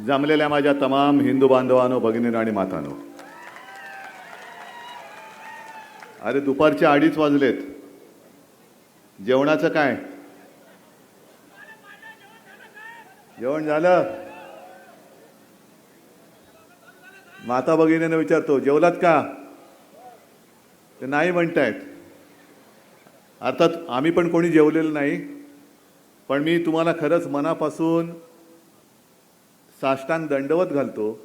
जमलेल्या माझ्या तमाम हिंदू बांधवांनो, भगिनींनो आणि मातांनो, अरे दुपारचे 2:30 वाजलेत. जेवणाचं काय? जेवण झालं? माता भगिनींना विचारतो, जेवलात का? ते नाही म्हणतायत. अर्थात आम्ही पण कोणी जेवलेलं नाही, पण मी तुम्हाला खरंच मनापासून साष्टांग दंडवत घालतो.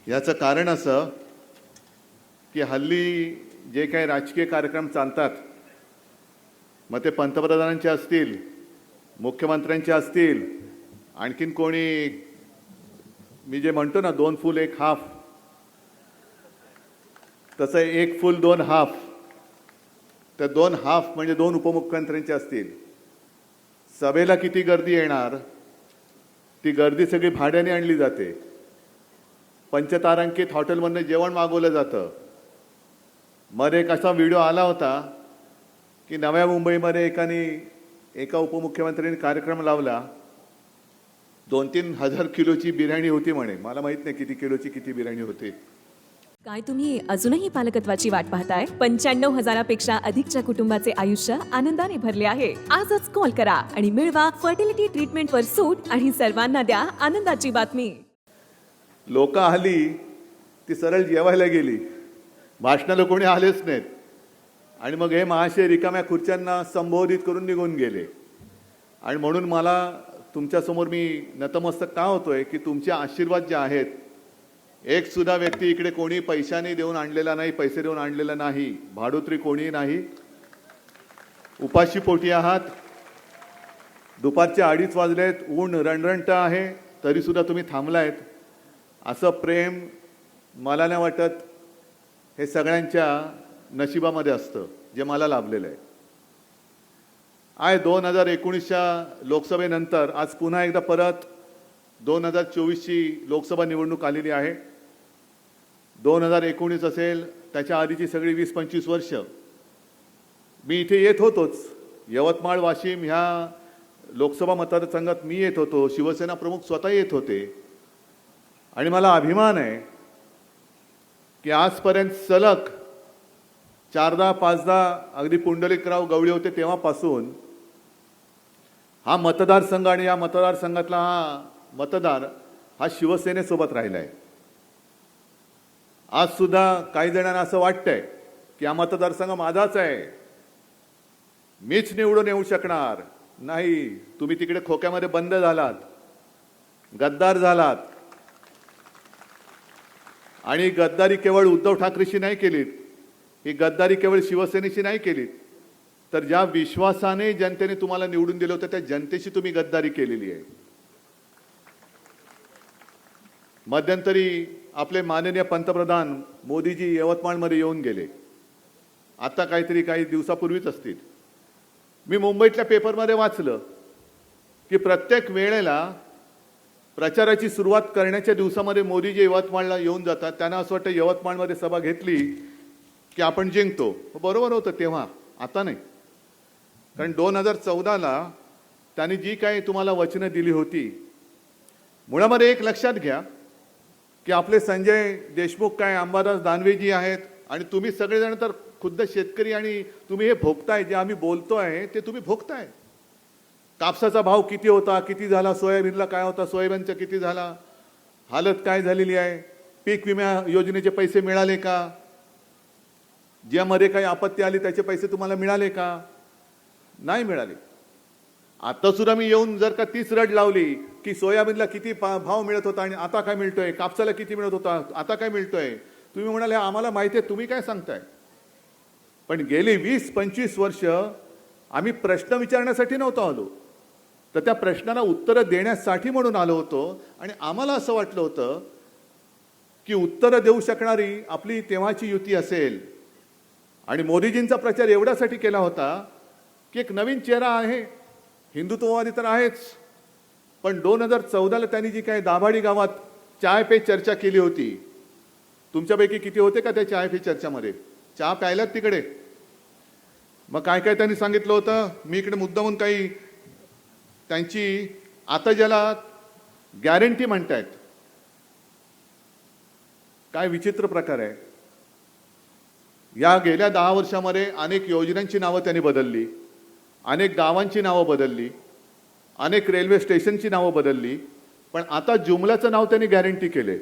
याचं कारण असं की हल्ली जे काही राजकीय कार्यक्रम चालतात, मग ते पंतप्रधानांचे असतील, मुख्यमंत्र्यांचे असतील, आणखीन कोणी, मी जे म्हणतो ना 2 फुल 1 हाफ, तसं 1 फुल 2 हाफ. तर 2 हाफ म्हणजे 2 उपमुख्यमंत्र्यांचे असतील. सभेला किती गर्दी येणार? ती गर्दी सगळी भाड्याने आणली जाते. पंचतारांकित हॉटेलमधनं जेवण मागवलं जातं. मध्ये एक असा व्हिडिओ आला होता की नव्या मुंबईमध्ये एका उपमुख्यमंत्र्यांनी कार्यक्रम लावला. 2-3 हजार किलोची बिर्याणी होती म्हणे. मला माहित नाही किती किलोची किती बिर्याणी होती. काय तुम्ही अजूनही पालकत्वाची वाट पाहताय? 95,000पेक्षा अधिकच्या कुटुंबाचे आयुष्य आनंदाने भरले आहे. आजच कॉल करा आणि मिळवा फर्टिलिटी ट्रीटमेंटवर सूट आणि सर्वांना द्या आनंदाची बातमी. लोक आली ती सरळ जेवायला गेली. भाषणाला कोणी आलेच नाहीत. आणि मग हे महाशय रिकाम्या खुर्च्यांना संबोधित करून निघून गेले. आणि म्हणून मला तुमच्यासमोर मी नतमस्तक का होतोय की तुमचे आशीर्वाद जे आहेत, एक सुद्धा व्यक्ती इकडे कोणी पैशाने देऊन आणलेला नाही, पैसे देऊन आणलेला नाही, भाडोत्री कोणी नाही. उपाशी पोटी आहात. दुपारचे 2:30 वाजलेत, ऊन रणरणट आहे, तरी सुद्धा तुम्ही थांबलायत. असं प्रेम मला नाही वाटत हे सगळ्यांच्या नशिबामध्ये असतं जे मला लाभलेलं आहे. 2019च्या लोकसभेनंतर आज पुन्हा एकदा परत 2024ची लोकसभा निवडणूक आलेली आहे. 2019 असेल, त्याच्या आधीची सगळी 20-25 वर्ष मी इथे येत होतोच. यवतमाळ वाशिम ह्या लोकसभा मतदारसंघात मी येत होतो. शिवसेना प्रमुख स्वतः येत होते. आणि मला अभिमान आहे की आजपर्यंत सलग 4दा-5दा अगदी पुंडलिकराव गवळी होते तेव्हापासून हा मतदारसंघ आणि या मतदारसंघातला हा मतदार हा शिवसेनेसोबत राहिला आहे. आज सुद्धा काही जणांना असं वाटतंय की हा मतदारसंघ माझाच आहे, मीच निवडून येऊ शकणार नाही. तुम्ही तिकडे खोक्यामध्ये बंद झालात, गद्दार झालात. आणि गद्दारी केवळ उद्धव ठाकरेशी नाही केलीत, ही गद्दारी केवळ शिवसेनेशी नाही केलीत, तर ज्या विश्वासाने जनतेने तुम्हाला निवडून दिलं होतं त्या जनतेशी तुम्ही गद्दारी केलेली आहे. मध्यंतरी आपले माननीय पंतप्रधान मोदीजी यवतमाळमध्ये येऊन गेले. आता काही दिवसापूर्वीच असतील. मी मुंबईतल्या पेपरमध्ये वाचलं की प्रत्येक वेळेला प्रचाराची सुरुवात करण्याच्या दिवसामध्ये मोदीजी यवतमाळला येऊन जातात. त्यांना असं वाटतं यवतमाळमध्ये सभा घेतली की आपण जिंकतो. बरोबर होतं तेव्हा, आता नाही. कारण 2014ला त्यांनी जी काही तुम्हाला वचनं दिली होती, मुळामध्ये एक लक्षात घ्या की आपले संजय देशमुख काय, अंबादास दानवेजी आहेत आणि तुम्ही सगळेजण तर खुद्द शेतकरी, आणि तुम्ही हे भोगताय, जे आम्ही बोलतोय ते तुम्ही भोगताय. कापसाचा भाव किती होता, किती झाला, सोयाबीनला काय होता, सोयाबीनचा किती झाला, हालत काय झालेली आहे, पीक विमा योजनेचे पैसे मिळाले का, ज्यामध्ये काही आपत्ती आली त्याचे पैसे तुम्हाला मिळाले का? नाही मिळाले. आता सुद्धा मी येऊन जर का तीच रड लावली की सोयाबीनला किती भाव मिळत होता आणि आता काय मिळतोय, कापसाला किती मिळत होता आता काय मिळतोय, तुम्ही म्हणाले आम्हाला माहिती आहे, तुम्ही काय सांगताय. पण गेली 20-25 वर्ष आम्ही प्रश्न विचारण्यासाठी नव्हतो आलो, तर त्या प्रश्नांना उत्तरं देण्यासाठी म्हणून आलो होतो. आणि आम्हाला असं वाटलं होतं की उत्तरं देऊ शकणारी आपली तेव्हाची युती असेल. आणि मोदीजींचा प्रचार एवढ्यासाठी केला होता की एक नवीन चेहरा आहे, हिंदुत्ववादी तर आहेच, पण 2014ला त्यांनी जी काही दाभाडी गावात चाय पे चर्चा केली होती, तुमच्यापैकी किती होते का त्या चाय पे चर्चामध्ये? चहा प्यायलात तिकडे? मग काय काय त्यांनी सांगितलं होतं? मी इकडे मुद्दामून काही त्यांची, आता ज्याला गॅरंटी म्हणतायत. काय विचित्र प्रकार आहे. या गेल्या 10 वर्षामध्ये अनेक योजनांची नावं त्यांनी बदलली, अनेक गावांची नावं बदलली, अनेक रेल्वे स्टेशनची नावं बदलली, पण आता जुमलाचं नाव त्यांनी गॅरंटी केले.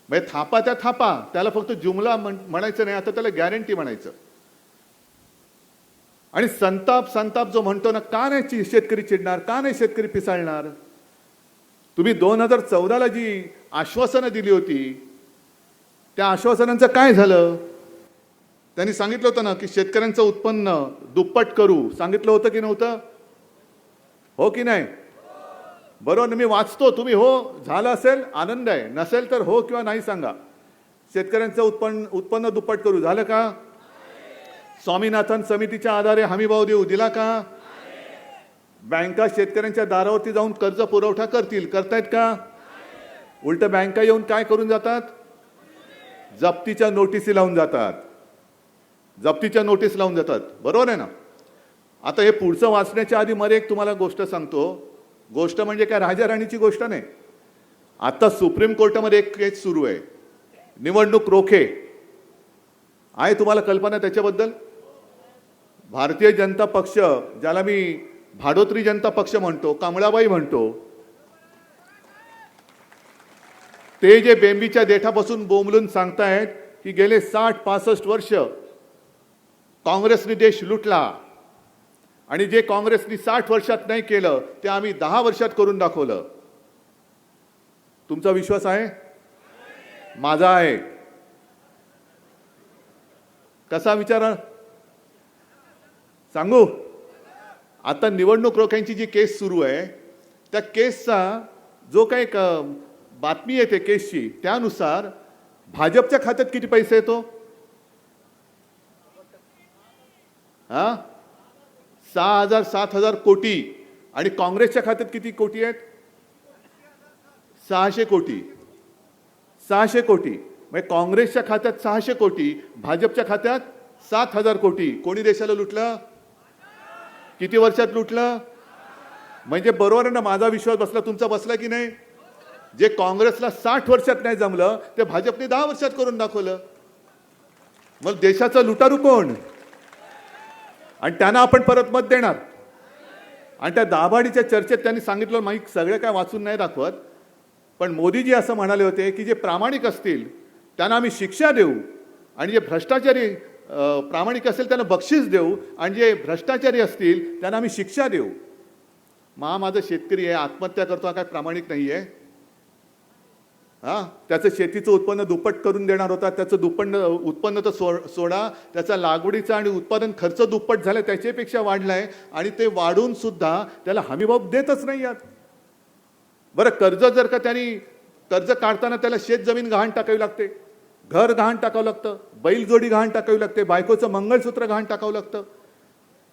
म्हणजे थापा त्या थापा, त्याला फक्त जुमला म्हणायचं नाही, आता त्याला गॅरंटी म्हणायचं. आणि संताप संताप जो म्हणतो ना, का नाही शेतकरी चिडणार, का नाही शेतकरी पिसाळणार. तुम्ही 2014ला जी आश्वासनं दिली होती, त्या आश्वासनांचं काय झालं. त्यांनी सांगितलं होतं ना की शेतकऱ्यांचं उत्पन्न दुप्पट करू, सांगितलं होतं की नव्हतं, हो की नाही. बरोबर, मी वाचतो, तुम्ही हो झालं असेल आनंद आहे, नसेल तर हो किंवा नाही सांगा. शेतकऱ्यांचं उत्पन्न दुप्पट करू, झालं का. स्वामीनाथन समितीच्या आधारे हमीभाव देऊ, दिला का. बँका शेतकऱ्यांच्या दारावरती जाऊन कर्ज पुरवठा करतील, करतायत का. उलट बँका येऊन काय करून जातात, जप्तीच्या नोटिसी लावून जातात, जप्तीच्या नोटीस लावून जातात. बरोबर आहे ना. आता हे पुढचं वाचण्याच्या आधी मध्ये एक तुम्हाला गोष्ट सांगतो. गोष्ट म्हणजे काय राजा राणीची गोष्ट नाही. आता सुप्रीम कोर्टामध्ये एक केस सुरू आहे, निवडणूक रोखे आहे. तुम्हाला कल्पना त्याच्याबद्दल. भारतीय जनता पक्ष, ज्याला मी भाडोत्री जनता पक्ष म्हणतो, कमळाबाई म्हणतो, ते जे बेंबीच्या देठापासून बोंबलून सांगतायत की गेले 60-65 वर्ष काँग्रेसने देश लुटला आणि जे काँग्रेसने 60 वर्षात नाही केलं ते आम्ही 10 वर्षात करून दाखवलं. तुमचा विश्वास आहे, माझा आहे. कसा विचार सांगू. आता निवडणूक रोख्यांची जी केस सुरू आहे, त्या केसचा जो काही बातमी येते केसची, त्यानुसार भाजपच्या खात्यात किती पैसे येतो. 6,000-7,000 कोटी आणि काँग्रेसच्या खात्यात किती कोटी आहेत. 600 कोटी. 600 कोटी म्हणजे काँग्रेसच्या खात्यात 600 कोटी, भाजपच्या खात्यात 7,000 कोटी. कोणी देशाला लुटलं, किती वर्षात लुटलं. म्हणजे बरोबर आहे ना, माझा विश्वास बसला, तुमचा बसला की नाही. जे काँग्रेसला 60 वर्षात नाही जमलं ते भाजपने 10 वर्षात करून दाखवलं. मग देशाचा लुटारू कोण. आणि त्यांना आपण परत मत देणार. आणि त्या दाभाडीच्या चर्चेत त्यांनी सांगितलं, माहीत सगळं काय वाचून नाही दाखवत, पण मोदीजी असं म्हणाले होते की जे प्रामाणिक असतील त्यांना आम्ही शिक्षा देऊ आणि जे भ्रष्टाचारी प्रामाणिक असेल त्यांना बक्षीस देऊ आणि जे भ्रष्टाचारी असतील त्यांना आम्ही शिक्षा देऊ. माझा शेतकरी आहे, आत्महत्या करतो, हा काय प्रामाणिक नाही आहे. त्याचं शेतीचं उत्पन्न दुप्पट करून देणार होता, त्याचं उत्पन्न तर सोडा, त्याचा लागवडीचा आणि उत्पादन खर्च दुप्पट झाला, त्याच्यापेक्षा वाढलाय आणि ते वाढून सुद्धा त्याला हमीभाव देतच नाही आहेत. बरं, कर्ज जर का त्यांनी कर्ज काढताना त्याला शेत जमीन गहाण टाकावी लागते, घर गहाण टाकावं लागतं, बैलजोडी गहाण टाकावी लागते, बायकोचं मंगळसूत्र गहाण टाकावं लागतं.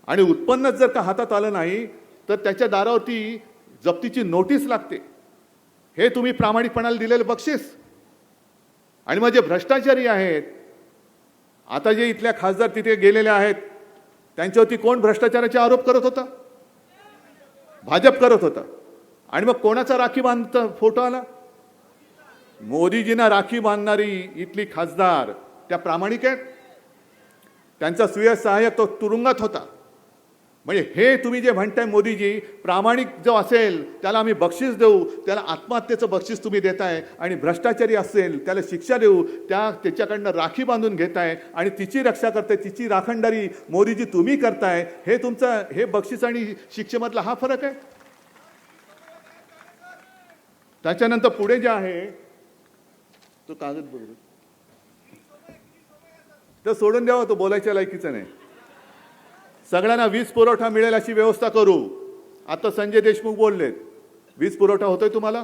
आणि उत्पन्नच जर का हातात आलं नाही तर त्याच्या दारावरती जप्तीची नोटीस लागते. हे तुम्ही प्रामाणिकपणाला दिलेलं बक्षीस. आणि मग जे भ्रष्टाचारी आहेत, आता जे इथल्या खासदार तिथे गेलेले आहेत, त्यांच्यावरती कोण भ्रष्टाचाराचे आरोप करत होता, भाजप करत होता. आणि मग कोणाचा राखी बांधता फोटो आला, मोदीजींना राखी बांधणारी इथली खासदार त्या प्रामाणिक आहेत. त्यांचा सुयश सहाय्यक तो तुरुंगात होता. म्हणजे हे तुम्ही जे म्हणताय मोदीजी, प्रामाणिक जो असेल त्याला आम्ही बक्षीस देऊ, त्याला आत्महत्येचं बक्षीस तुम्ही देताय, आणि भ्रष्टाचारी असेल त्याला शिक्षा देऊ, त्याच्याकडनं राखी बांधून घेताय आणि तिची रक्षा करताय, तिची राखणदारी मोदीजी तुम्ही करताय. हे तुमचं हे बक्षीस आणि शिक्षेमधला हा फरक आहे. त्याच्यानंतर पुढे जे आहे तो कागद बघू, तर सोडून द्यावा, तो बोलायच्या लायकीचा नाही. सगळ्यांना वीज पुरवठा मिळेल अशी व्यवस्था करू. आता संजय देशमुख बोललेत, वीज पुरवठा होतोय तुम्हाला.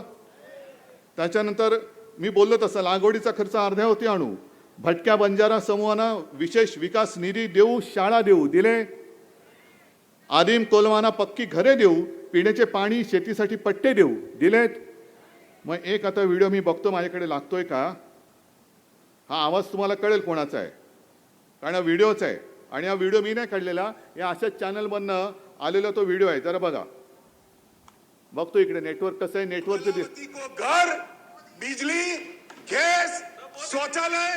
त्याच्यानंतर मी बोललो तसं लागवडीचा खर्च अर्ध्यावरती आणू, भटक्या बंजारा समूहांना विशेष विकास निधी देऊ, शाळा देऊ, दिले. आदिम कोलमांना पक्की घरे देऊ, पिण्याचे पाणी, शेतीसाठी पट्टे देऊ, दिलेत. मग एक आता व्हिडिओ मी बघतो, माझ्याकडे लागतोय का, हा आवाज तुम्हाला कळेल कोणाचा आहे, कारण हा व्हिडिओच आहे. आणि हा व्हिडिओ मी नाही काढलेला, या अशाच चॅनलमधनं आलेला तो व्हिडिओ आहे. जरा बघा. बघतो इकडे नेटवर्क कसं आहे, नेटवर्क प्रधानमंत्री को घर, बिजली, गैस, शौचालय,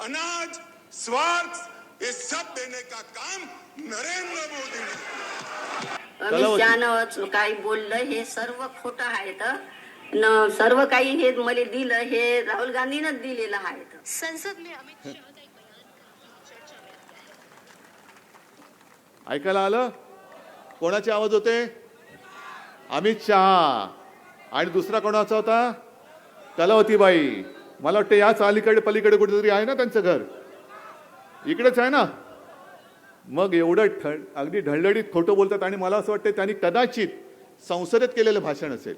अनाज, स्वास्थ्य ये सब देने का काम नरेंद्र मोदी ने अमित शहानं काही बोललं हे सर्व खोटं आहे न सर्व काही हे मला दिलं हे राहुल गांधीनंच दिलेलं आहे संसद में अमित शाह का एक बयान चर्चा में ऐकायला आलं? कोणाचे आवाज होते? अमित शहा. आणि दुसरा कोणाचा होता? कलावतीबाई. मला वाटतं याच अलीकडे पलीकडे कुठेतरी आहे ना त्यांचं घर, इकडेच आहे ना. मग एवढं अगदी ढळढळीत खोटं बोलतात. आणि मला असं वाटतं त्यांनी कदाचित संसदेत केलेलं भाषण असेल.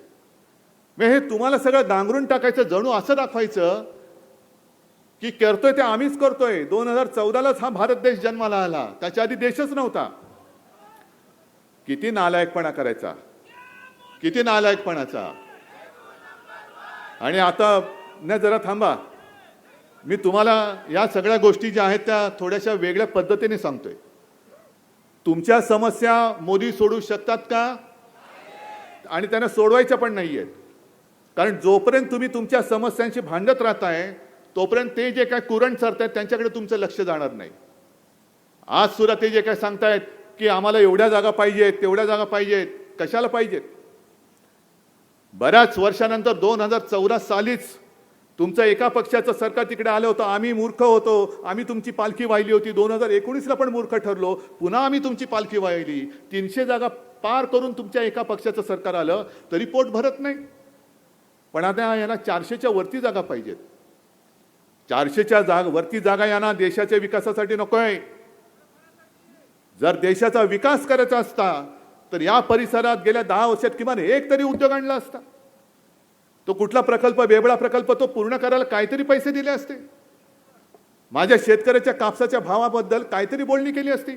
मग हे तुम्हाला सगळं डांगरून टाकायचं, जणू असं दाखवायचं की करतोय ते आम्हीच करतोय. 2014लाच हा भारत देश जन्माला आला, त्याच्या आधी देशच नव्हता. किती नालायकपणा करायचा, किती नालायकपणाचा. आणि आता न जरा थांबा, मी तुम्हाला या सगळ्या गोष्टी ज्या आहेत त्या थोड्याशा वेगळ्या पद्धतीने सांगतोय. तुमच्या समस्या मोदी सोडू शकतात का? आणि त्यांना सोडवायच्या पण नाहीयेत. कारण जोपर्यंत तुम्ही तुमच्या समस्यांशी भांडत राहताय तोपर्यंत ते जे काय कुरंट चालतायत त्यांच्याकडे तुमचं लक्ष जाणार नाही. आज सुद्धा ते जे काय सांगतायत की आम्हाला एवढ्या जागा पाहिजेत, तेवढ्या जागा पाहिजेत, कशाला पाहिजेत? बऱ्याच वर्षानंतर 2014 सालीच तुमचं एका पक्षाचं सरकार तिकडे आलं होतं. आम्ही मूर्ख होतो, आम्ही तुमची पालखी वाहिली होती. 2019ला पण मूर्ख ठरलो, पुन्हा आम्ही तुमची पालखी वाहिली. 300 जागा पार करून तुमच्या एका पक्षाचं सरकार आलं तरी पोट भरत नाही. पण आता यांना 400च्या वरती जागा पाहिजेत. 400च्या वरती जागा यांना देशाच्या विकासासाठी नकोय. जर देशाचा विकास करायचा असता तर या परिसरात गेल्या 10 वर्षात किमान एक तरी उद्योग आणला असता. तो कुठला प्रकल्प, बेबळा प्रकल्प, तो पूर्ण करायला काहीतरी पैसे दिले असते. माझ्या शेतकऱ्याच्या कापसाच्या भावाबद्दल काहीतरी बोलणी केली असती.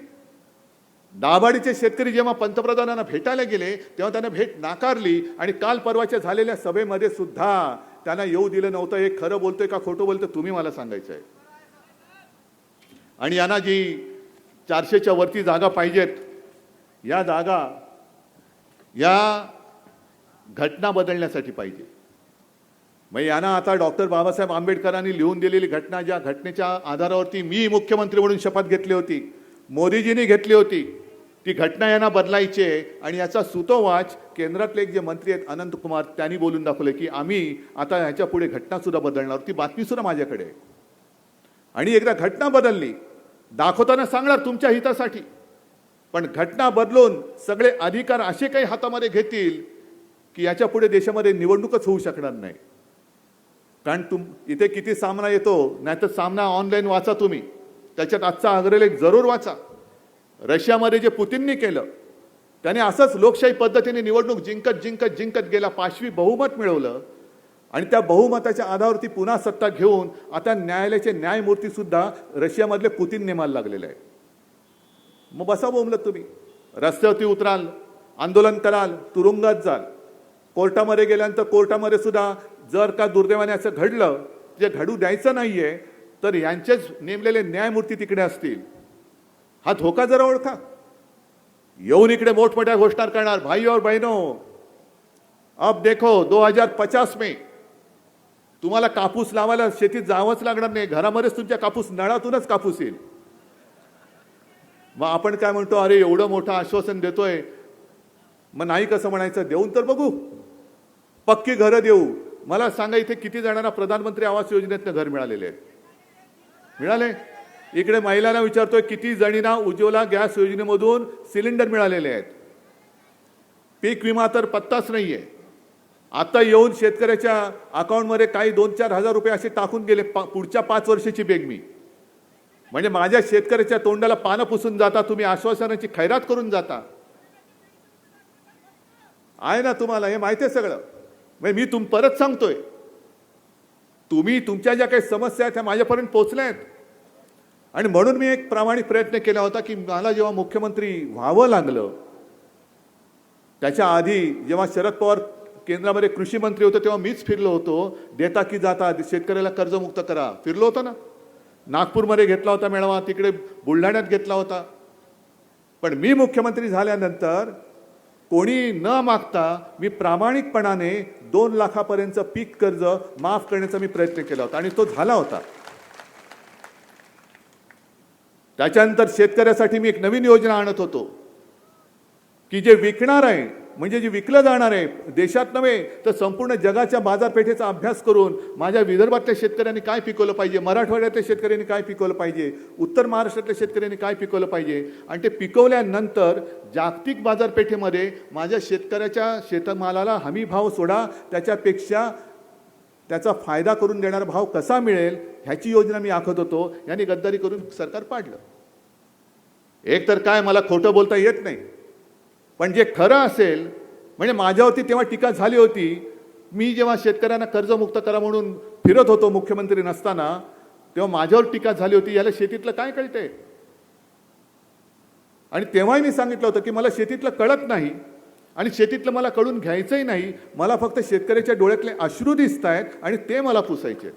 दाभाडीचे शेतकरी जेव्हा पंतप्रधानांना भेटायला गेले तेव्हा त्यांना भेट नाकारली. आणि काल परवाच्या झालेल्या सभेमध्ये सुद्धा त्यांना येऊ दिलं नव्हतं. हे खरं बोलतोय का खोटं बोलतोय तुम्ही मला सांगायचं आहे. आणि यांना जी 400च्या वरती जागा पाहिजेत, या जागा या घटना बदलण्यासाठी पाहिजे. मग यांना आता डॉक्टर बाबासाहेब आंबेडकरांनी लिहून दिलेली घटना, ज्या घटनेच्या आधारावरती मी मुख्यमंत्री म्हणून शपथ घेतली होती, मोदीजींनी घेतली होती, ती घटना यांना बदलायची आहे. आणि याचा सुतोवाच केंद्रातले एक जे मंत्री आहेत अनंत कुमार, त्यांनी बोलून दाखवलं की आम्ही आता ह्याच्या पुढे घटना सुद्धा बदलणार. ती बातमी सुद्धा माझ्याकडे आहे. आणि एकदा घटना बदलली दाखवताना सांगणार तुमच्या हितासाठी. पण घटना बदलून सगळे अधिकार असे काही हातामध्ये घेतील की याच्या पुढे देशामध्ये निवडणूकच होऊ शकणार नाही. कारण इथे किती सामना येतो, नाहीतर सामना ऑनलाईन वाचा तुम्ही, त्याच्यात आजचा अग्रलेख जरूर वाचा. रशियामध्ये जे पुतीननी केलं त्याने असंच लोकशाही पद्धतीने निवडणूक जिंकत गेला, 5वी बहुमत मिळवलं. आणि त्या बहुमताच्या आधारावरती पुन्हा सत्ता घेऊन आता न्यायालयाचे न्यायमूर्ती सुद्धा रशियामधले पुतीन नेमायला लागलेले आहे. मग बसा बोंबलत तुम्ही, रस्त्यावरती उतराल, आंदोलन कराल, तुरुंगात जाल. कोर्टामध्ये गेल्यानंतर कोर्टामध्ये सुद्धा जर का दुर्दैवाने असं घडलं जे घडू द्यायचं नाहीये तर यांचेच नेमलेले न्यायमूर्ती तिकडे असतील. हा धोका जरा ओळखा. येऊन इकडे मोठमोठ्या घोषणा करणार, भाई और बहनों अब देखो 2050 में तुम्हाला कापूस लावायला शेतीत जावंच लागणार नाही, घरामध्येच तुमच्या कापूस, नळातूनच कापूस येईल. मग आपण काय म्हणतो, अरे एवढं मोठं आश्वासन देतोय, मग नाही कसं म्हणायचं, देऊन तर बघू, पक्की घरं देऊ. मला सांगा इथे किती जणांना प्रधानमंत्री आवास योजनेतनं घर मिळालेले आहेत? मिळाले? इकडे महिलांना विचारतोय किती जणींना उज्ज्वला गॅस योजनेमधून सिलेंडर मिळालेले आहेत? पीक विमा तर पत्ताच नाहीये. आता येऊन शेतकऱ्याच्या अकाउंटमध्ये काही 2-4 हजार रुपये असे टाकून गेले पुढच्या 5 वर्षाची बेगमी. म्हणजे माझ्या शेतकऱ्याच्या तोंडाला पानं पुसून जाता तुम्ही, आश्वासनाची खैरात करून जाता. आहे ना तुम्हाला हे माहिती आहे सगळं. म्हणजे मी परत सांगतोय, तुम्ही तुमच्या ज्या काही समस्या आहेत त्या माझ्यापर्यंत पोहोचल्या आहेत. आणि म्हणून मी एक प्रामाणिक प्रयत्न केला होता की मला जेव्हा मुख्यमंत्री व्हावं लागलं त्याच्या आधी जेव्हा शरद पवार केंद्रामध्ये कृषी मंत्री होते तेव्हा मीच फिरलो होतो. देता की जाता, शेतकऱ्याला कर्जमुक्त करा, फिरलो होतो ना. नागपूरमध्ये घेतला होता मेळावा, तिकडे बुलढाण्यात घेतला होता. पण मी मुख्यमंत्री झाल्यानंतर कोणी न मागता मी प्रामाणिकपणाने 2 लाखापर्यंत पीक कर्ज माफ करण्याचा मी प्रयत्न केला होता आणि तो झाला होता. त्याच्यानंतर शेतकऱ्यासाठी मी एक नवीन योजना आणत होतो की जे विकणार आहे म्हणजे जे विकलं जाणार आहे देशात नव्हे तर संपूर्ण जगाच्या बाजारपेठेचा अभ्यास करून माझ्या विदर्भातल्या शेतकऱ्यांनी काय पिकवलं पाहिजे, मराठवाड्यातल्या शेतकऱ्यांनी काय पिकवलं पाहिजे, उत्तर महाराष्ट्रातल्या शेतकऱ्यांनी काय पिकवलं पाहिजे आणि ते पिकवल्यानंतर जागतिक बाजारपेठेमध्ये माझ्या शेतकऱ्याच्या शेतमालाला हमी भाव सोडा, त्याच्यापेक्षा त्याचा फायदा करून देणारा भाव कसा मिळेल ह्याची योजना मी आखत होतो. यांनी गद्दारी करून सरकार पाडलं. एक तर काय मला खोटं बोलता येत नाही, पण जे खरं असेल म्हणजे माझ्यावरती तेव्हा टीका झाली होती. मी जेव्हा शेतकऱ्यांना कर्जमुक्त करा म्हणून फिरत होतो मुख्यमंत्री नसताना तेव्हा माझ्यावर टीका झाली होती, याला शेतीतलं काय कळतंय. आणि तेव्हाही मी सांगितलं होतं की मला शेतीतलं कळत नाही आणि शेतीतलं मला कळून घ्यायचंही नाही, मला फक्त शेतकऱ्याच्या डोळ्यातले अश्रू दिसत आहेत आणि ते मला पुसायचे.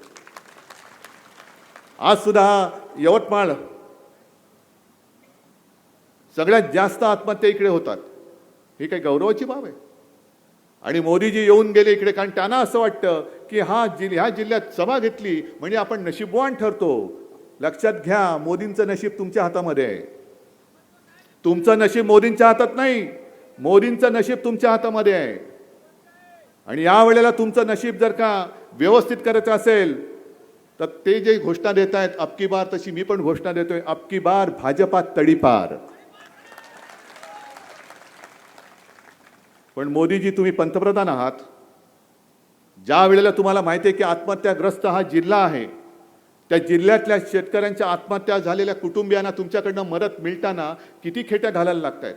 आज सुद्धा यवतमाळ सगळ्यात जास्त आत्महत्या इकडे होतात. ही काही गौरवाची बाब आहे. आणि मोदीजी येऊन गेले इकडे कारण त्यांना असं वाटतं की ह्या जिल्ह्यात सभा घेतली म्हणजे आपण नशीबवान ठरतो. लक्षात घ्या, मोदींचं नशीब तुमच्या हातामध्ये आहे. तुमचं नशीब मोदींच्या हातात नाही, मोदींचं नशीब तुमच्या हातामध्ये आहे. आणि यावेळेला तुमचं नशीब जर का व्यवस्थित करायचं असेल तर ते जे घोषणा देत आहेत अबकी बार, तशी मी पण घोषणा देतोय, अबकी बार भाजपात तडीपार. पण मोदीजी तुम्ही पंतप्रधान आहात, ज्या वेळेला तुम्हाला माहिती आहे की आत्महत्याग्रस्त हा जिल्हा आहे, त्या जिल्ह्यातल्या शेतकऱ्यांच्या आत्महत्या झालेल्या कुटुंबियांना तुमच्याकडनं मदत मिळताना किती खेट्या घालायला लागत आहेत.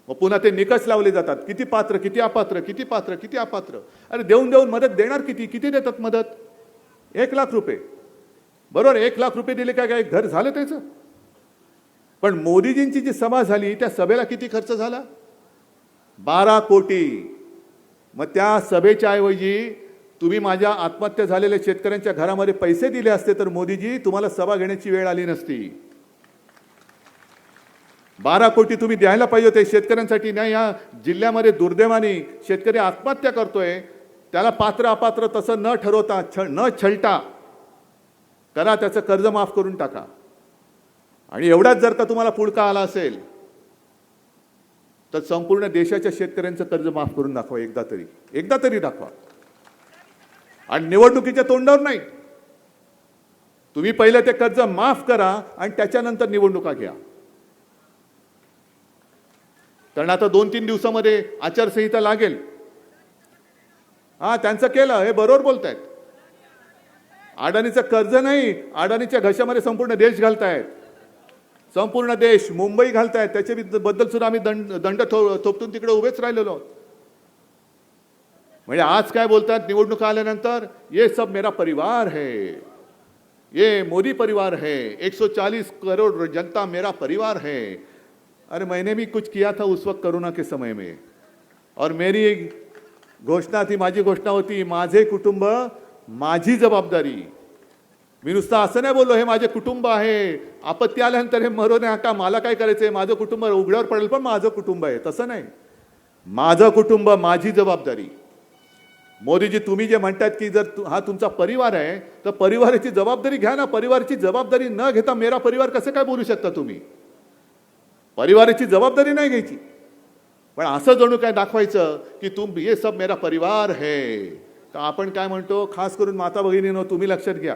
मग पुन्हा ते निकष लावले जातात, किती पात्र, किती अपात्र, किती पात्र, किती अपात्र. अरे देऊन देऊन मदत देणार किती, किती देतात मदत? 1 लाख रुपये. बरोबर, 1 लाख रुपये दिले काय काय घर झालं त्याचं. पण मोदीजींची जी सभा झाली त्या सभेला किती खर्च झाला? 12 कोटी. मग त्या सभेच्या ऐवजी तुम्ही माझ्या आत्महत्या झालेल्या शेतकऱ्यांच्या घरामध्ये पैसे दिले असते तर मोदीजी तुम्हाला सभा घेण्याची वेळ आली नसती. 12 कोटी तुम्ही द्यायला पाहिजे होते शेतकऱ्यांसाठी. नाही, या जिल्ह्यामध्ये दुर्दैवाने शेतकरी आत्महत्या करतोय, त्याला पात्र अपात्र तसं न ठरवता न छलटा करा, त्याचं कर्ज माफ करून टाका. आणि एवढाच जर का तुम्हाला पुळका आला असेल तर संपूर्ण देशाच्या शेतकऱ्यांचं कर्ज माफ करून दाखवा. एकदा तरी दाखवा. आणि निवडणुकीच्या तोंडावर नाही, तुम्ही पहिले ते कर्ज माफ करा आणि त्याच्यानंतर निवडणुका घ्या. कारण आता 2-3 दिवसामध्ये आचारसंहिता लागेल. त्यांचं केलं, हे बरोबर बोलतायत. अडाणीचं कर्ज नाही, अडाणीच्या घशामध्ये संपूर्ण देश घालतायत, संपूर्ण देश, मुंबई घालतायत. त्याच्याबद्दल सुद्धा आम्ही दंड थोपटून तिकडे उभेच राहिलेलो आहोत. म्हणजे आज काय बोलतात निवडणुका आल्यानंतर, ये सब मेरा परिवार है, ये मोदी परिवार है, 140 करोड़ जनता मेरा परिवार है. अरे मैंने भी कुछ किया था उस वक्त कोरोना के समय में, और मेरी एक घोषणा थी, माझी घोषणा होती, माझे कुटुंब माझी जबाबदारी. मी नुसतं असं नाही बोललो हे माझे कुटुंब आहे, आपत्ती आल्यानंतर हे मरो नका, मला काय करायचंय, माझं कुटुंब उघड्यावर पडेल पण माझं कुटुंब आहे, तसं नाही. माझं कुटुंब माझी जबाबदारी. मोदीजी तुम्ही जे म्हणतात की जर हा तुमचा परिवार आहे तर परिवाराची जबाबदारी घ्या ना. परिवाराची जबाबदारी न घेता मेरा परिवार कसं काय बोलू शकता तुम्ही? परिवाराची जबाबदारी नाही घ्यायची, पण असं जणू काय दाखवायचं की ये सब मेरा परिवार है. तर आपण काय म्हणतो, खास करून माता भगिनींनो तुम्ही लक्षात घ्या,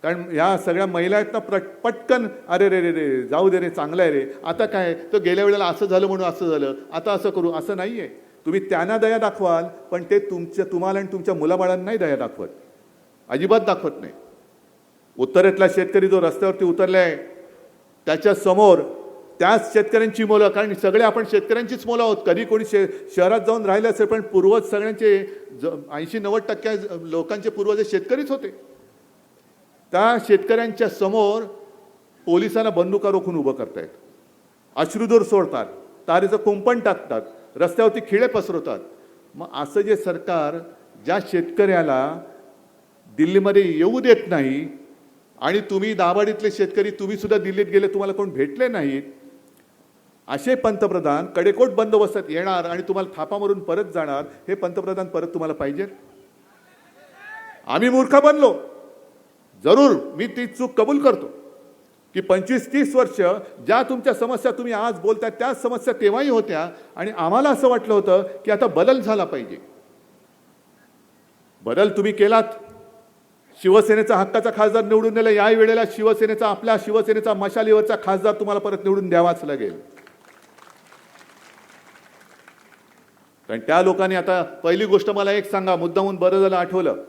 कारण ह्या सगळ्या महिला आहेत ना, पटकन अरे रे रे रे जाऊ दे रे, चांगलं आहे रे, आता काय तो गेल्या वेळेला असं झालं म्हणून असं झालं, आता असं करू, असं नाही आहे. तुम्ही त्यांना दया दाखवाल पण ते तुम्हाला आणि तुमच्या मुलाबाळांना नाही दया दाखवत, अजिबात दाखवत नाही. उत्तरेतला शेतकरी जो रस्त्यावरती उतरलाय त्याच्या समोर त्याच शेतकऱ्यांची मुलं, कारण सगळे आपण शेतकऱ्यांचीच मुलं आहोत. कधी कोणी शहरात जाऊन राहिले असेल पण पूर्वज सगळ्यांचे 80-90% लोकांचे पूर्वज शेतकरीच होते. त्या शेतकऱ्यांच्या समोर पोलिसांना बंदुका रोखून उभं करतायत, अश्रुधूर सोडतात, तारेचं कुंपण टाकतात, रस्त्यावरती खिळे पसरवतात. मग असं जे सरकार ज्या शेतकऱ्याला दिल्लीमध्ये येऊ देत नाही, आणि तुम्ही दाभाडीतले शेतकरी तुम्ही सुद्धा दिल्लीत गेले, तुम्हाला कोण भेटले नाहीत, असे पंतप्रधान कडेकोट बंदोबस्तात येणार आणि तुम्हाला थापा मारून परत जाणार, हे पंतप्रधान परत तुम्हाला पाहिजे? आम्ही मूर्ख बनलो, जरूर मी ती चूक कबूल करतो की 25-30 वर्ष ज्या तुमच्या समस्या तुम्ही आज बोलताय त्याच समस्या तेव्हाही होत्या आणि आम्हाला असं वाटलं होतं की आता बदल झाला पाहिजे. बदल तुम्ही केलात. शिवसेनेचा हक्काचा खासदार निवडून दिला. याही वेळेला आपल्या शिवसेनेचा मशालीवरचा खासदार तुम्हाला परत निवडून द्यावाच लागेल. कारण त्या लोकांनी आता पहिली गोष्ट मला एक सांगा, मुद्दामून बरं झालं आठवलं,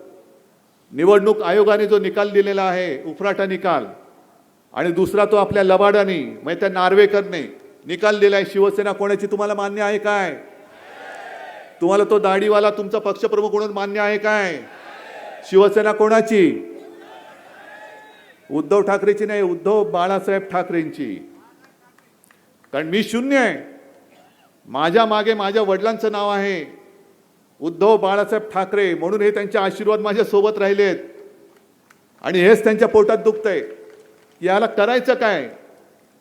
निवडणूक आयोगाने जो निकाल दिलेला आहे उफराटा निकाल, आणि दुसरा तो आपल्या लबाडानी म्हणजे त्या नार्वेकरने निकाल दिलाय, शिवसेना कोणाची तुम्हाला मान्य आहे काय? तुम्हाला तो दाढीवाला तुमचा पक्षप्रमुख म्हणून मान्य आहे काय? शिवसेना कोणाची? उद्धव ठाकरेची नाही, उद्धव बाळासाहेब ठाकरेंची. कारण मी शून्य आहे, माझ्या मागे माझ्या वडिलांचं नाव आहे उद्धव बाळासाहेब ठाकरे, म्हणून हे त्यांचे आशीर्वाद माझ्या सोबत राहिलेत. आणि हेच त्यांच्या पोटात दुखतंय, याला करायचं काय?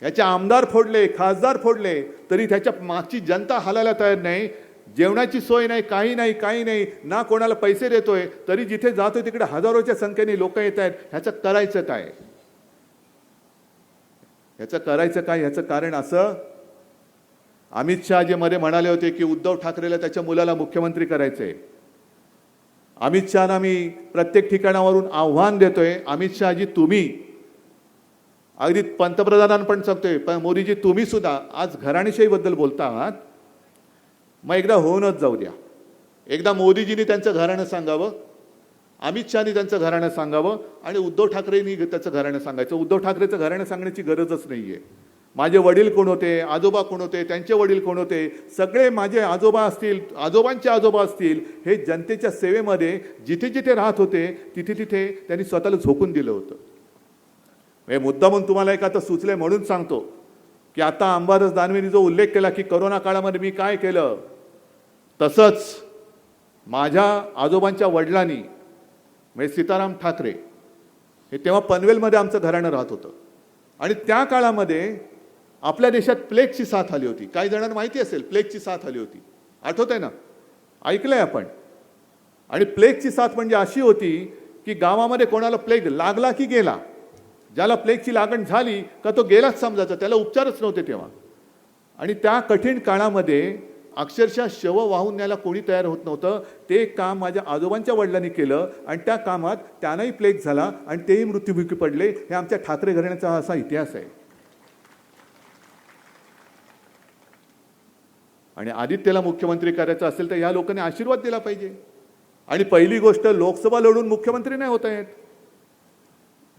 याचे आमदार फोडले, खासदार फोडले, तरी त्याच्या मागची जनता हालायला तयार नाही. जेवणाची सोय नाही, काही नाही, काही नाही, ना कोणाला पैसे देतोय, तरी जिथे जातोय तिकडे हजारोच्या संख्येने लोक येत आहेत. ह्याचं करायचं काय? ह्याचं करायचं काय? ह्याचं कारण असं, अमित शहा जे मध्ये म्हणाले होते की उद्धव ठाकरेला त्याच्या मुलाला मुख्यमंत्री करायचंय. अमित शहाना मी प्रत्येक ठिकाणावरून आव्हान देतोय, अमित शहाजी तुम्ही, अगदी पंतप्रधानांना पण सांगतोय, पण मोदीजी तुम्ही सुद्धा आज घराणेशाहीबद्दल बोलता आहात, मग एकदा होऊनच जाऊ द्या. एकदा मोदीजींनी त्यांचं घराणं सांगावं, अमित शहानी त्यांचं घराणं सांगावं आणि उद्धव ठाकरेंनी त्याचं घराणं सांगायचं. उद्धव ठाकरेचं घराणं सांगण्याची गरजच नाहीये. माझे वडील कोण होते, आजोबा कोण होते, त्यांचे वडील कोण होते, सगळे माझे आजोबा असतील, आजोबांचे आजोबा असतील, हे जनतेच्या सेवेमध्ये जिथे जिथे राहत होते तिथे तिथे त्यांनी स्वतःला झोकून दिलं होतं. हे मुद्दा म्हणून तुम्हाला एक आता सुचले म्हणून सांगतो की आता अंबादास दानवेंनी जो उल्लेख केला की करोना काळामध्ये मी काय केलं, तसंच माझ्या आजोबांच्या वडिलांनी म्हणजे सीताराम ठाकरे हे तेव्हा पनवेलमध्ये आमचं घराणं राहत होतं आणि त्या काळामध्ये आपल्या देशात प्लेगची साथ आली होती. काही जणांना माहिती असेल प्लेगची साथ आली होती, आठवत आहे ना, ऐकलंय आपण. आणि प्लेगची साथ म्हणजे अशी होती की गावामध्ये कोणाला प्लेग लागला की गेला, ज्याला प्लेगची लागण झाली का तो गेलाच समजायचा, त्याला उपचारच नव्हते तेव्हा. आणि त्या कठीण काळामध्ये अक्षरशः शव वाहून न्यायला कोणी तयार होत नव्हतं. ते काम माझ्या आजोबांच्या वडिलांनी केलं आणि त्या कामात त्यांनाही प्लेग झाला आणि तेही मृत्युमुखी पडले. हे आमच्या ठाकरे घराण्याचा असा इतिहास आहे. आणि आदित्यला मुख्यमंत्री करायचं असेल तर या लोकांनी आशीर्वाद दिला पाहिजे. आणि पहिली गोष्ट, लोकसभा लढून मुख्यमंत्री नाही होत आहेत.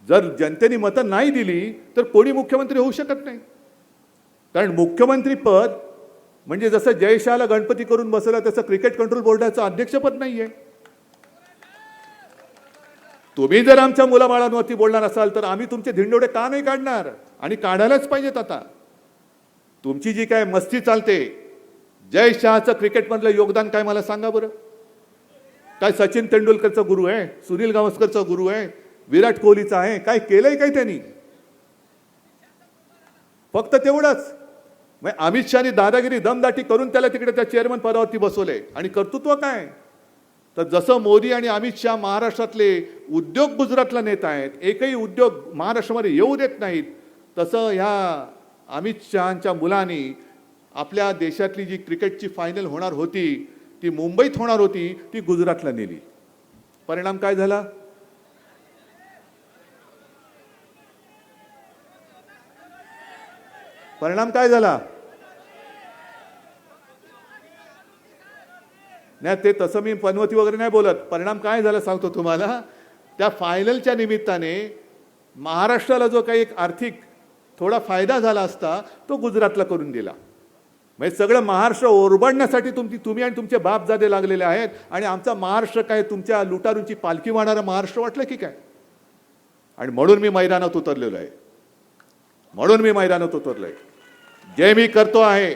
जर जनतेने मतं नाही दिली तर कोणी मुख्यमंत्री होऊ शकत नाही. कारण मुख्यमंत्री पद म्हणजे जसं जयशहाला गणपती करून बसवलं तसं क्रिकेट कंट्रोल बोर्डाचं अध्यक्षपद नाहीये. तुम्ही जर आमच्या मुलाबाळांवरती बोलणार असाल तर आम्ही तुमचे धिंडोडे का नाही काढणार, आणि काढायलाच पाहिजेत. आता तुमची जी काय मस्ती चालते, जय शहाचं क्रिकेटमधलं योगदान काय मला सांगा बरं. काय सचिन तेंडुलकरचा गुरु आहे, सुनील गावस्करचा गुरु आहे, विराट कोहलीचा आहे, काय केलंय काय त्यांनी? फक्त तेवढंच. मग अमित शहानी दादागिरी दमदाटी करून त्याला तिकडे त्या चेअरमन पदावरती बसवले. आणि कर्तृत्व काय? तर जसं मोदी आणि अमित शहा महाराष्ट्रातले उद्योग गुजरातला नेता आहेत, एकही उद्योग महाराष्ट्रामध्ये येऊ देत नाहीत, तसं ह्या अमित शहांच्या मुलांनी आपल्या देशातली जी क्रिकेटची फायनल होणार होती ती मुंबईत होणार होती, ती गुजरातला नेली. परिणाम काय झाला? परिणाम काय झाला? नाही, ते तसं मी पनवती वगैरे नाही बोलत. परिणाम काय झाला सांगतो तुम्हाला. त्या फायनलच्या निमित्ताने महाराष्ट्राला जो काही एक आर्थिक थोडा फायदा झाला असता तो गुजरातला करून दिला. म्हणजे सगळं महाराष्ट्र ओरबाडण्यासाठी तुम्ही आणि तुमचे बापजादे लागलेले आहेत. आणि आमचा महाराष्ट्र काय तुमच्या लुटारूंची पालखी वाहणारा महाराष्ट्र वाटलं की काय? आणि म्हणून मी मैदानात उतरलेलो आहे. जे मी करतो आहे,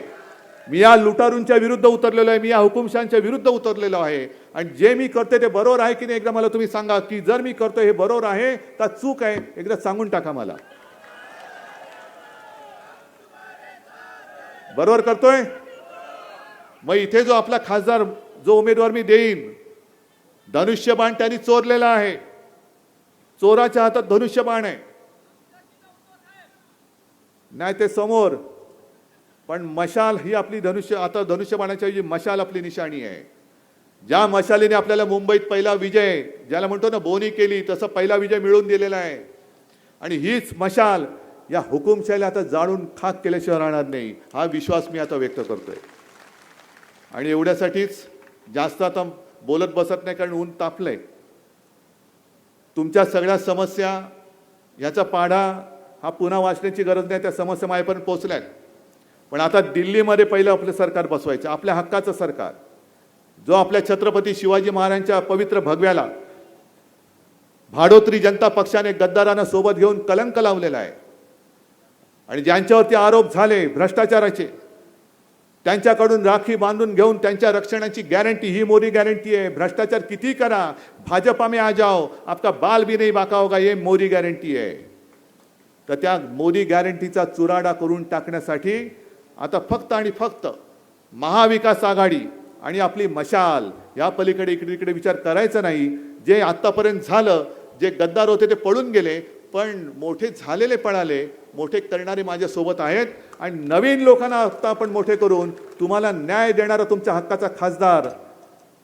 मी या लुटारूंच्या विरुद्ध उतरलेलो आहे, मी या हुकुमशांच्या विरुद्ध उतरलेलो आहे. आणि जे मी करते ते बरोबर आहे की नाही एकदा मला तुम्ही सांगा. की जर मी करतोय हे बरोबर आहे का चूक आहे, एकदा सांगून टाका मला. बरोबर करतोय? मग इथे जो आपला खासदार, जो उमेदवार मी देईन, धनुष्यबाण त्यांनी चोरलेला आहे. चोराच्या हातात धनुष्यबाण आहे. नाही ते समोर, पण मशाल ही आपली आता धनुष्यबाणाच्या जी मशाल आपली निशाणी आहे. ज्या मशालीने आपल्याला मुंबईत पहिला विजय, ज्याला म्हणतो ना बोनी केली, तसं पहिला विजय मिळवून दिलेला आहे. आणि हीच मशाल या हुकुमशाहीला आता जाळून खाक केल्याशिवाय राहणार नाही, हा विश्वास मी आता व्यक्त करतोय. आणि एवढ्यासाठीच जास्त आता बोलत बसत नाही, कारण ऊन तापलंय. तुमच्या सगळ्या समस्या, याचा पाढा हा पुन्हा वाचण्याची गरज नाही, त्या समस्या माझ्यापर्यंत पोहोचल्यात. पण आता दिल्लीमध्ये पहिलं आपलं सरकार बसवायचं, आपल्या हक्काचं सरकार, जो आपल्या छत्रपती शिवाजी महाराजांच्या पवित्र भगव्याला भाडोत्री जनता पक्षाने गद्दारांना सोबत घेऊन कलंक लावलेला आहे. आणि ज्यांच्यावरती आरोप झाले भ्रष्टाचाराचे, त्यांच्याकडून राखी बांधून घेऊन त्यांच्या रक्षणाची गॅरंटी, ही मोदी गॅरंटी आहे. भ्रष्टाचार किती करा, भाजपा में आ जाओ, आपका बाल भी नहीं बाका होगा, ये मोदी गॅरंटी आहे. तर त्या मोदी गॅरंटीचा चुराडा करून टाकण्यासाठी आता फक्त आणि फक्त महाविकास आघाडी आणि आपली मशाल या पलीकडे इकडे तिकडे विचार करायचा नाही. जे आत्तापर्यंत झालं, जे गद्दार होते ते पळून गेले, पण मोठे झालेले पळाले, मोठे करणारे माझ्यासोबत आहेत. आणि नवीन लोकांना आता आपण मोठे करून तुम्हाला न्याय देणारा तुमच्या हक्काचा खासदार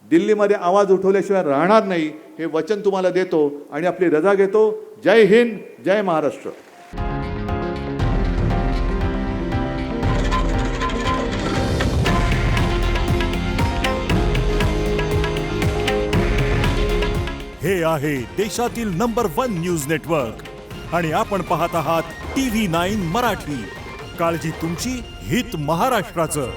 दिल्लीमध्ये आवाज उठवल्याशिवाय राहणार नाही, हे वचन तुम्हाला देतो आणि आपली रजा घेतो. जय हिंद, जय महाराष्ट्र. हे आहे देशातील नंबर 1 न्यूज नेटवर्क आणि आपण पाहत आहात TV9 मराठी. काळजी तुमची, हित महाराष्ट्राचं.